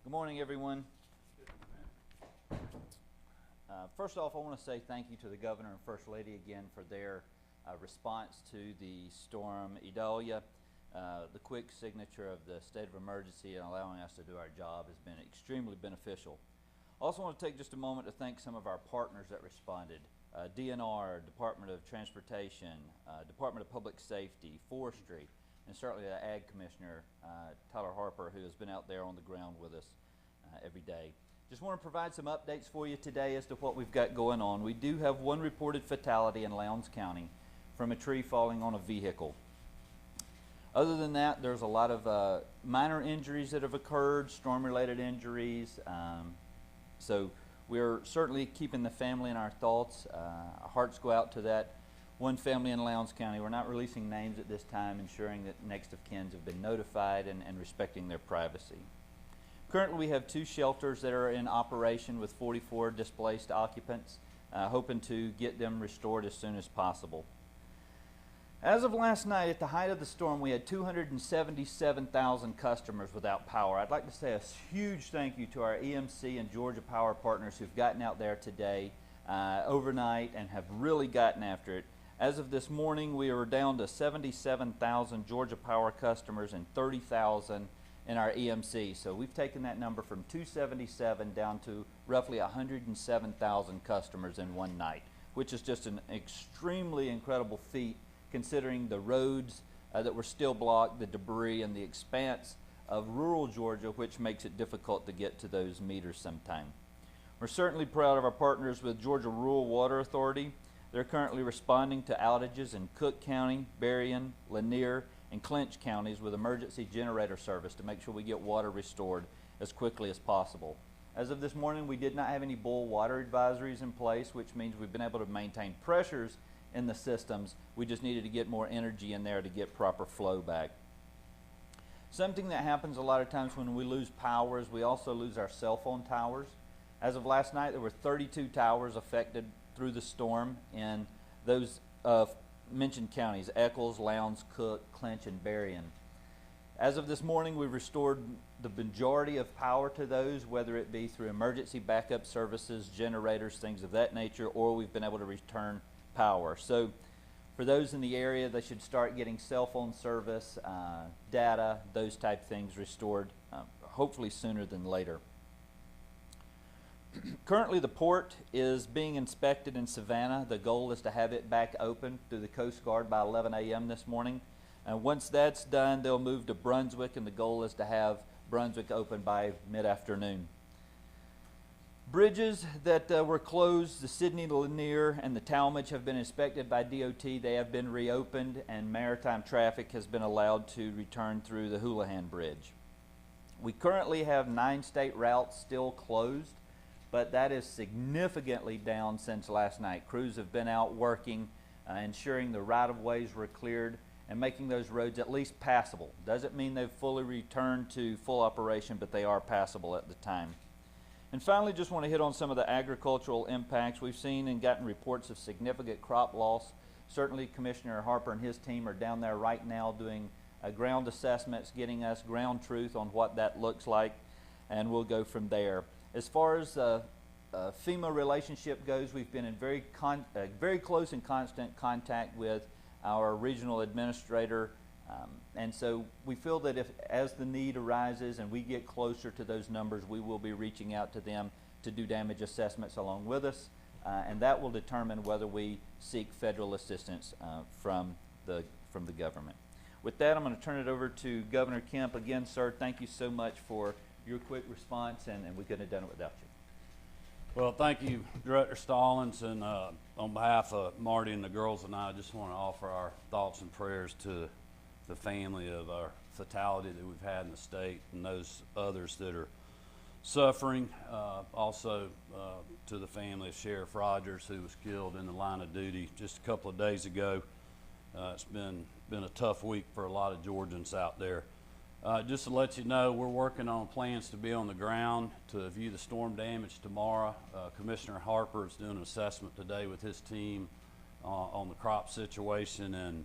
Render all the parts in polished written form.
Good morning, everyone. First off, I want to say thank you to the Governor and First Lady again for their response to the storm Idalia. The quick signature of the state of emergency and allowing us to do our job has been extremely beneficial. I also want to take just a moment to thank some of our partners that responded. DNR, Department of Transportation, Department of Public Safety, Forestry, and certainly the Ag Commissioner, Tyler Harper, who has been out there on the ground with us every day. Just want to provide some updates for you today as to what we've got going on. We do have one reported fatality in Lowndes County from a tree falling on a vehicle. Other than that, there's a lot of minor injuries that have occurred, storm-related injuries. So we're certainly keeping the family in our thoughts. Our hearts go out to that one family in Lowndes County. We're not releasing names at this time, ensuring that next of kin have been notified and respecting their privacy. Currently, we have 2 shelters that are in operation with 44 displaced occupants, hoping to get them restored as soon as possible. As of last night, at the height of the storm, we had 277,000 customers without power. I'd like to say a huge thank you to our EMC and Georgia Power partners who've gotten out there today, overnight, and have really gotten after it. As of this morning, we were down to 77,000 Georgia Power customers and 30,000 in our EMC. So we've taken that number from 277 down to roughly 107,000 customers in one night, which is just an extremely incredible feat considering the roads that were still blocked, the debris, and the expanse of rural Georgia, which makes it difficult to get to those meters sometime. We're certainly proud of our partners with Georgia Rural Water Authority. They're currently responding to outages in Cook County, Berrien, Lanier, and Clinch counties with emergency generator service to make sure we get water restored as quickly as possible. As of this morning, we did not have any boil water advisories in place, which means we've been able to maintain pressures in the systems. We just needed to get more energy in there to get proper flow back. Something that happens a lot of times when we lose power is we also lose our cell phone towers. As of last night, there were 32 towers affected through the storm in those mentioned counties: Eccles, Lowndes, Cook, Clinch, and Berrien. As of this morning, we've restored the majority of power to those, whether it be through emergency backup services, generators, things of that nature, or we've been able to return power. So for those in the area, they should start getting cell phone service, data, those type things restored, hopefully sooner than later. Currently, the port is being inspected in Savannah. The goal is to have it back open through the Coast Guard by 11 a.m. this morning. And once that's done, they'll move to Brunswick, and the goal is to have Brunswick open by mid-afternoon. Bridges that were closed, the Sidney, Lanier, and the Talmadge, have been inspected by DOT. They have been reopened, and maritime traffic has been allowed to return through the Houlihan Bridge. We currently have 9 state routes still closed, but that is significantly down since last night. Crews have been out working, ensuring the right-of-ways were cleared and making those roads at least passable. Doesn't mean they've fully returned to full operation, but they are passable at the time. And finally, just want to hit on some of the agricultural impacts. We've seen and gotten reports of significant crop loss. Certainly, Commissioner Harper and his team are down there right now doing ground assessments, getting us ground truth on what that looks like, and we'll go from there. As far as FEMA relationship goes, we've been in very close and constant contact with our regional administrator, and so we feel that as the need arises and we get closer to those numbers, we will be reaching out to them to do damage assessments along with us, and that will determine whether we seek federal assistance from the government. With that, I'm going to turn it over to Governor Kemp. Again, sir, thank you so much for your quick response, and we couldn't have done it without you. Well, thank you, Director Stallings, and on behalf of Marty and the girls and I just want to offer our thoughts and prayers to the family of our fatality that we've had in the state and those others that are suffering. Also to the family of Sheriff Rogers, who was killed in the line of duty just a couple of days ago. It's been a tough week for a lot of Georgians out there. Just to let you know, we're working on plans to be on the ground to view the storm damage tomorrow. Commissioner Harper is doing an assessment today with his team on the crop situation, and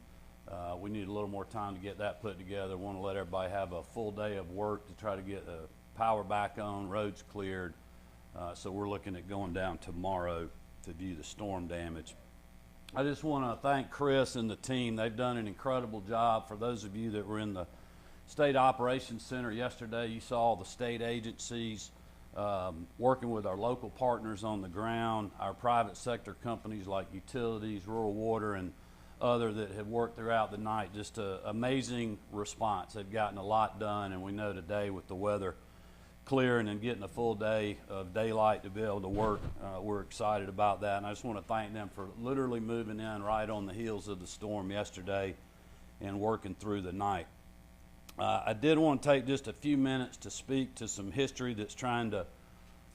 we need a little more time to get that put together. Want to let everybody have a full day of work to try to get power back on, roads cleared. So we're looking at going down tomorrow to view the storm damage. I just want to thank Chris and the team. They've done an incredible job. For those of you that were in the State Operations Center yesterday, you saw the state agencies working with our local partners on the ground, our private sector companies like utilities, rural water, and other that have worked throughout the night. Just an amazing response. They've gotten a lot done, and we know today with the weather clearing and getting a full day of daylight to be able to work, we're excited about that. And I just want to thank them for literally moving in right on the heels of the storm yesterday and working through the night. I did want to take just a few minutes to speak to some history that's trying to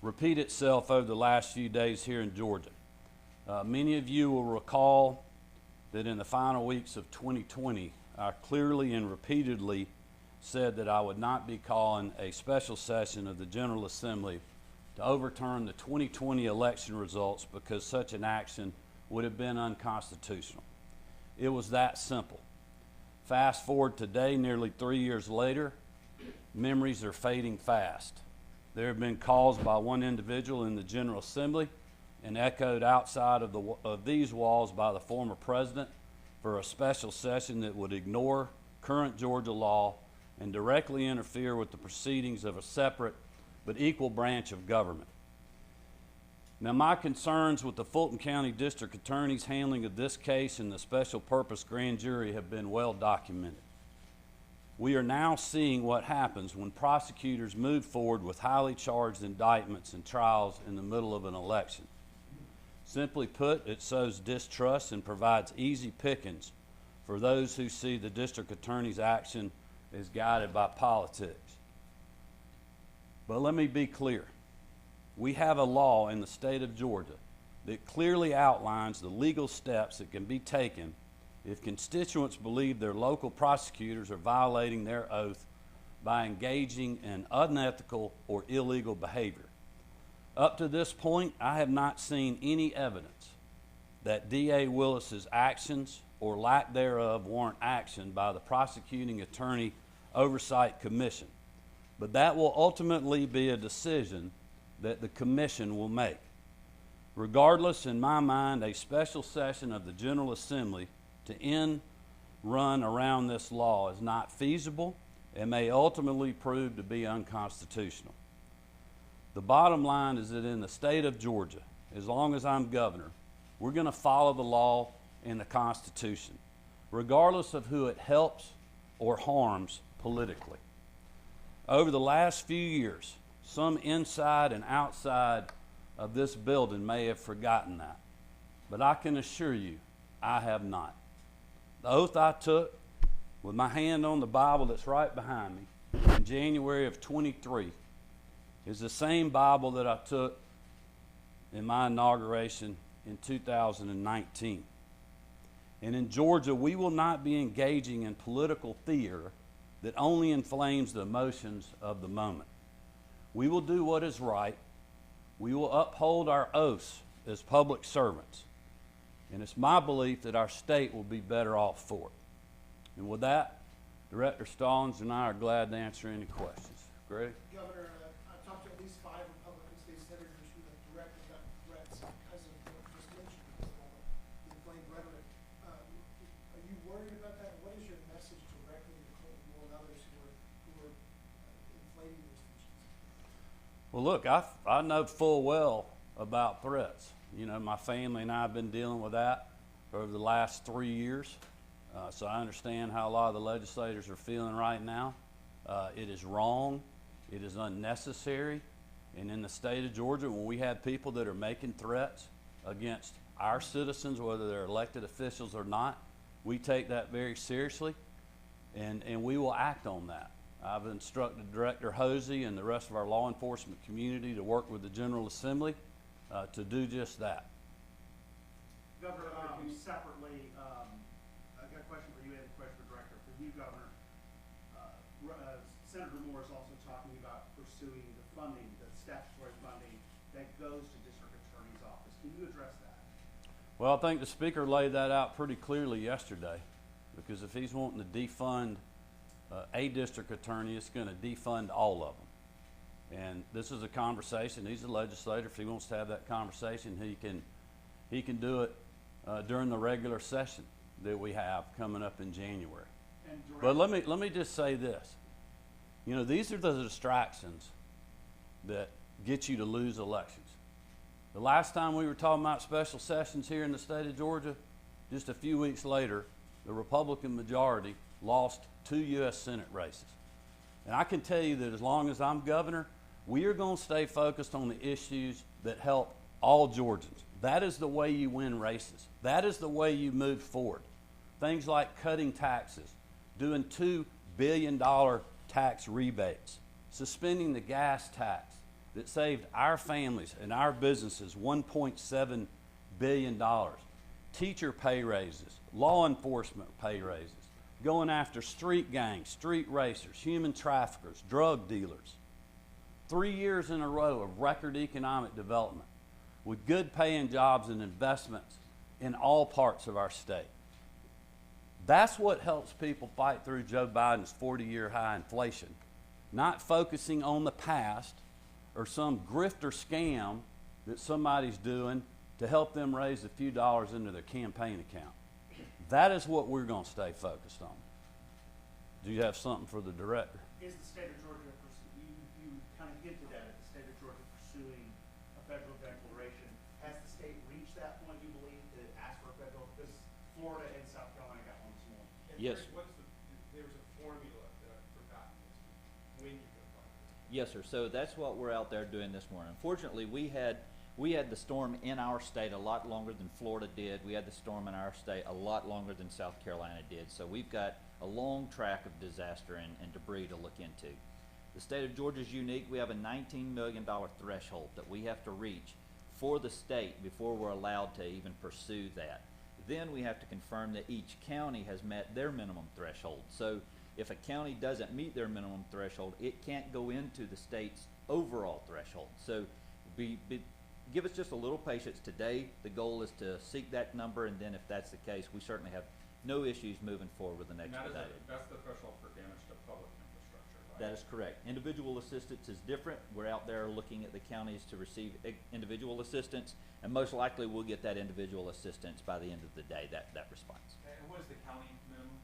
repeat itself over the last few days here in Georgia. Many of you will recall that in the final weeks of 2020, I clearly and repeatedly said that I would not be calling a special session of the General Assembly to overturn the 2020 election results because such an action would have been unconstitutional. It was that simple. Fast forward today, nearly 3 years later, memories are fading fast. There have been calls by one individual in the General Assembly and echoed outside of these walls by the former president for a special session that would ignore current Georgia law and directly interfere with the proceedings of a separate but equal branch of government. Now, my concerns with the Fulton County District Attorney's handling of this case and the special purpose grand jury have been well documented. We are now seeing what happens when prosecutors move forward with highly charged indictments and trials in the middle of an election. Simply put, it sows distrust and provides easy pickings for those who see the district attorney's action as guided by politics. But let me be clear. We have a law in the state of Georgia that clearly outlines the legal steps that can be taken if constituents believe their local prosecutors are violating their oath by engaging in unethical or illegal behavior. Up to this point, I have not seen any evidence that D.A. Willis's actions or lack thereof warrant action by the Prosecuting Attorney Oversight Commission. But that will ultimately be a decision that the commission will make. Regardless, in my mind, a special session of the General Assembly to end run around this law is not feasible and may ultimately prove to be unconstitutional. The bottom line is that in the state of Georgia, as long as I'm governor, we're going to follow the law and the Constitution, regardless of who it helps or harms politically. Over the last few years, some inside and outside of this building may have forgotten that, but I can assure you, I have not. The oath I took with my hand on the Bible that's right behind me in January of 23 is the same Bible that I took in my inauguration in 2019. And in Georgia, we will not be engaging in political theater that only inflames the emotions of the moment. We will do what is right. We will uphold our oaths as public servants. And it's my belief that our state will be better off for it. And with that, Director Stallings and I are glad to answer any questions. Greg? Governor, I've talked to at least 5 Republican state senators who have directly gotten threats because of what you just mentioned, the inflamed rhetoric. Are you worried about that? What is your message directly to Clinton and others who are inflating these tensions? Well, look, I know full well about threats. You know, my family and I have been dealing with that over the last 3 years. So I understand how a lot of the legislators are feeling right now. It is wrong. It is unnecessary. And in the state of Georgia, when we have people that are making threats against our citizens, whether they're elected officials or not, we take that very seriously, and we will act on that. I've instructed Director Hosey and the rest of our law enforcement community to work with the General Assembly to do just that. Governor, separately, I got a question for you and a question for Director. For you, Governor, Senator Moore is also talking about pursuing the funding, the statutory funding that goes to District Attorney's Office. Can you address that? Well, I think the Speaker laid that out pretty clearly yesterday, because if he's wanting to defund a district attorney, it's going to defund all of them. And this is a conversation. He's a legislator. If he wants to have that conversation, he can do it during the regular session that we have coming up in January. But let me just say this. You know, these are the distractions that get you to lose elections. The last time we were talking about special sessions here in the state of Georgia, just a few weeks later, the Republican majority lost 2 U.S. Senate races. And I can tell you that as long as I'm governor, we are going to stay focused on the issues that help all Georgians. That is the way you win races. That is the way you move forward. Things like cutting taxes, doing $2 billion tax rebates, suspending the gas tax that saved our families and our businesses $1.7 billion, teacher pay raises, law enforcement pay raises, going after street gangs, street racers, human traffickers, drug dealers. 3 years in a row of record economic development with good paying jobs and investments in all parts of our state. That's what helps people fight through Joe Biden's 40-year high inflation, not focusing on the past or some grifter scam that somebody's doing to help them raise a few dollars into their campaign account. That is what we're going to stay focused on. Do you have something for the director? Is the state of Georgia, you kind of hinted at it, the state of Georgia pursuing a federal declaration. Has the state reached that point, you believe, to ask for a federal? Because Florida and South Carolina got one this morning. Yes. There's a formula that I've forgotten when you can find it. Yes, sir. So that's what we're out there doing this morning. Unfortunately, we had the storm in our state a lot longer than Florida did. We had the storm in our state a lot longer than South Carolina did. So we've got a long track of disaster and debris to look into. The state of Georgia is unique. We have a $19 million threshold that we have to reach for the state before we're allowed to even pursue that. Then we have to confirm that each county has met their minimum threshold. So if a county doesn't meet their minimum threshold, it can't go into the state's overall threshold. So give us just a little patience today. The goal is to seek that number, and then if that's the case, we certainly have no issues moving forward with an expedited. That's the threshold for damage to public infrastructure, right? That is correct. Individual assistance is different. We're out there looking at the counties to receive individual assistance, and most likely we'll get that individual assistance by the end of the day, that response. And what is the county minimum?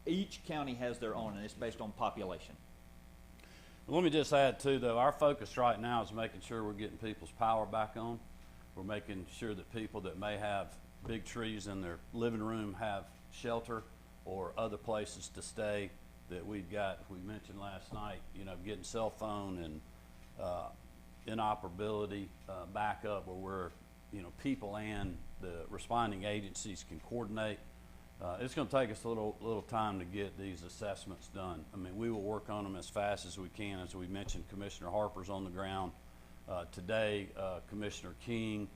Each county has their own, and it's based on population. Let me just add too, though, our focus right now is making sure we're getting people's power back on. We're making sure that people that may have big trees in their living room have shelter or other places to stay that we've got. We mentioned last night, you know, getting cell phone and inoperability back up where we're, you know, people and the responding agencies can coordinate. It's going to take us a little time to get these assessments done. I mean, we will work on them as fast as we can. As we mentioned, Commissioner Harper's on the ground today. Commissioner King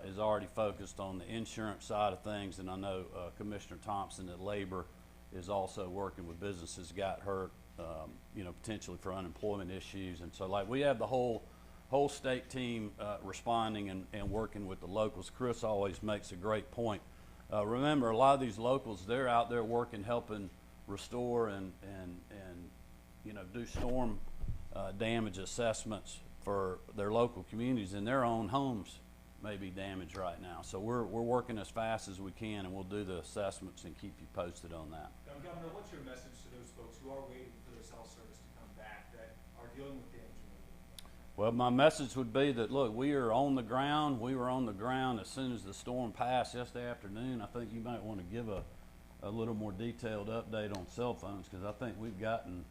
is already focused on the insurance side of things, and I know Commissioner Thompson at Labor is also working with businesses got hurt, you know, potentially for unemployment issues. And so, like, we have the whole state team responding and working with the locals. Chris always makes a great point. Remember, a lot of these locals, they're out there working, helping restore and you know, do storm damage assessments for their local communities, and their own homes may be damaged right now. So we're working as fast as we can, and we'll do the assessments and keep you posted on that. Governor, what's your message to those folks who are waiting for their cell service to come back that are dealing with damage? Well, my message would be that, look, we are on the ground. We were on the ground as soon as the storm passed yesterday afternoon. I think you might want to give a little more detailed update on cell phones, because I think we've gotten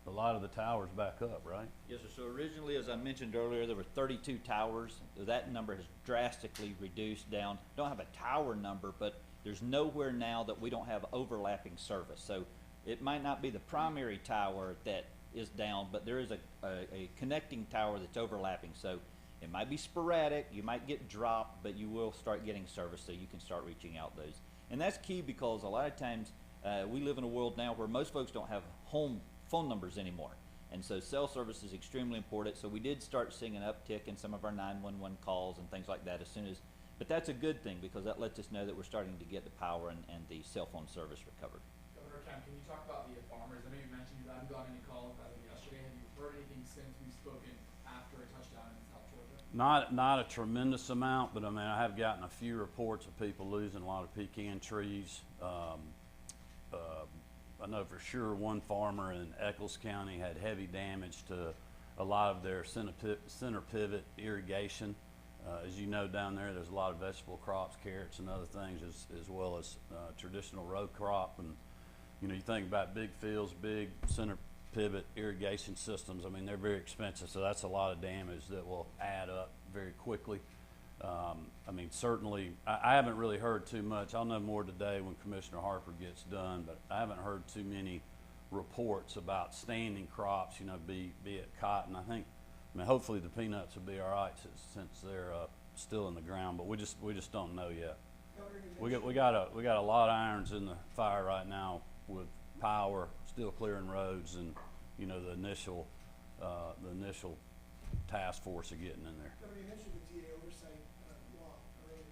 a lot of the towers back up, right? Yes, sir. So originally, as I mentioned earlier, there were 32 towers. That number has drastically reduced down. Don't have a tower number, but there's nowhere now that we don't have overlapping service. So it might not be the primary tower that is down, but there is a connecting tower that's overlapping. So it might be sporadic, you might get dropped, but you will start getting service, so you can start reaching out those. And that's key, because a lot of times we live in a world now where most folks don't have home phone numbers anymore. And so cell service is extremely important. So we did start seeing an uptick in some of our 911 calls and things like that as soon as, but that's a good thing, because that lets us know that we're starting to get the power and the cell phone service recovered. Governor Kemp, can you talk about the farmers? I know you mentioned you haven't gotten any calls as of yesterday. Have you heard anything since we've spoken after a touchdown in South Georgia? Not a tremendous amount, but I mean, I have gotten a few reports of people losing a lot of pecan trees. I know for sure one farmer in Eccles County had heavy damage to a lot of their center pivot irrigation. As you know, down there's a lot of vegetable crops, carrots and other things, as well as traditional row crop. And you know, you think about big fields, big center pivot irrigation systems. I mean, they're very expensive, so that's a lot of damage that will add up very quickly. I mean, certainly, I haven't really heard too much. I'll know more today when Commissioner Harper gets done, but I haven't heard too many reports about standing crops, you know, be it cotton. I mean, hopefully the peanuts will be all right since they're still in the ground, but we just don't know yet. We got a lot of irons in the fire right now with power, still clearing roads, and you know the initial task force of getting in there. Governor, you mentioned the DA oversight law earlier.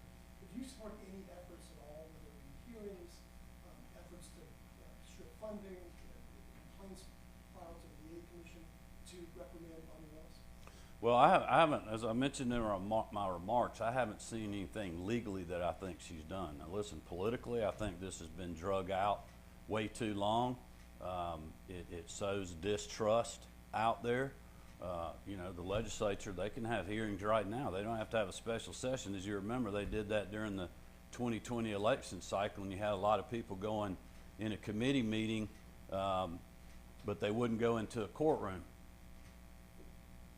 Do you support any efforts at all, whether it be hearings, efforts to strip funding, complaints filed to the DA Commission to reprimand on the laws? Well, I haven't, as I mentioned in my remarks, I haven't seen anything legally that I think she's done. Now, listen, politically, I think this has been drug out way too long. It sows distrust out there. You know, the legislature, they can have hearings right now. They don't have to have a special session. As you remember, they did that during the 2020 election cycle, and you had a lot of people going in a committee meeting, but they wouldn't go into a courtroom.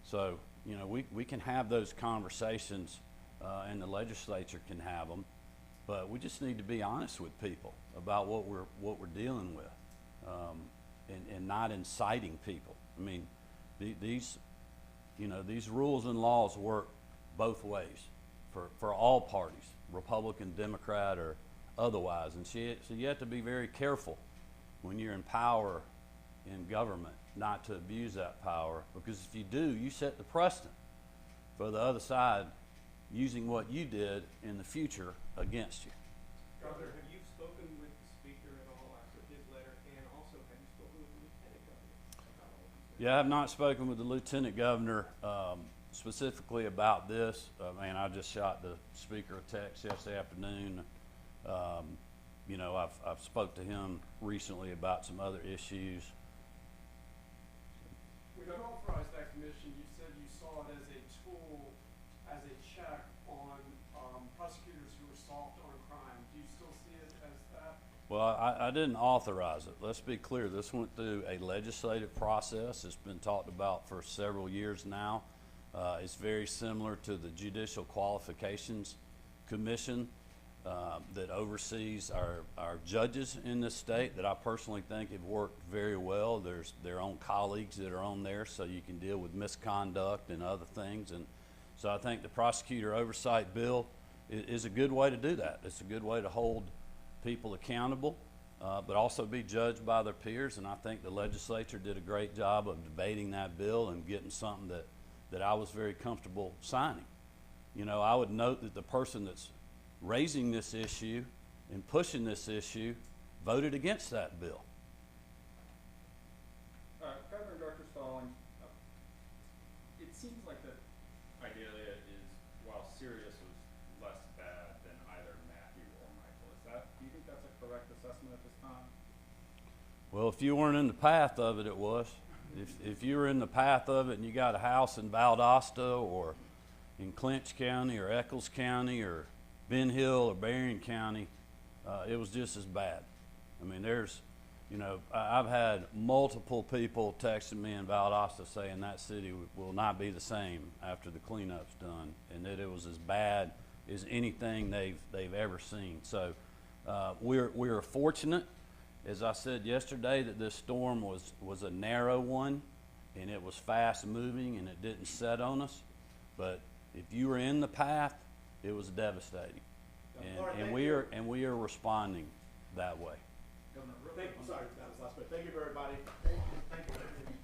So, you know, we can have those conversations, and the legislature can have them, but we just need to be honest with people about what we're dealing with, and not inciting people. I mean, these rules and laws work both ways for all parties, Republican, Democrat, or otherwise. And so you have to be very careful when you're in power in government not to abuse that power, because if you do, you set the precedent for the other side using what you did in the future against you. Governor, have you spoken with the Speaker at all after his letter, and also have you spoken with the Lieutenant Governor about all of these? Yeah, I have not spoken with the Lieutenant Governor specifically about this. Man, I just shot the Speaker a text yesterday afternoon. You know, I've spoke to him recently about some other issues. When you authorized that commission, you said you saw it as a tool, as a check on prosecutors who were soft on crime. Do you still see it as that? Well, I didn't authorize it. Let's be clear. This went through a legislative process. It's been talked about for several years now. It's very similar to the Judicial Qualifications Commission that oversees our judges in this state, that I personally think have worked very well. There's their own colleagues that are on there, so you can deal with misconduct and other things. And so I think the prosecutor oversight bill is a good way to do that. It's a good way to hold people accountable, but also be judged by their peers. And I think the legislature did a great job of debating that bill and getting something that I was very comfortable signing. You know, I would note that the person that's raising this issue and pushing this issue voted against that bill. Governor Dr. Stallings, it seems like that Idalia is, while serious, was less bad than either Matthew or Michael. Do you think that's a correct assessment at this time? Well, if you weren't in the path of it, it was. If you were in the path of it and you got a house in Valdosta or in Clinch County or Eccles County or Ben Hill or Berrien County, it was just as bad. I mean, I've had multiple people texting me in Valdosta saying that city will not be the same after the cleanup's done, and that it was as bad as anything they've ever seen. So we're fortunate, as I said yesterday, that this storm was a narrow one, and it was fast moving, and it didn't set on us. But if you were in the path, it was devastating, and we are responding that way. Governor, Sorry, that was last, but thank you, everybody. Thank you.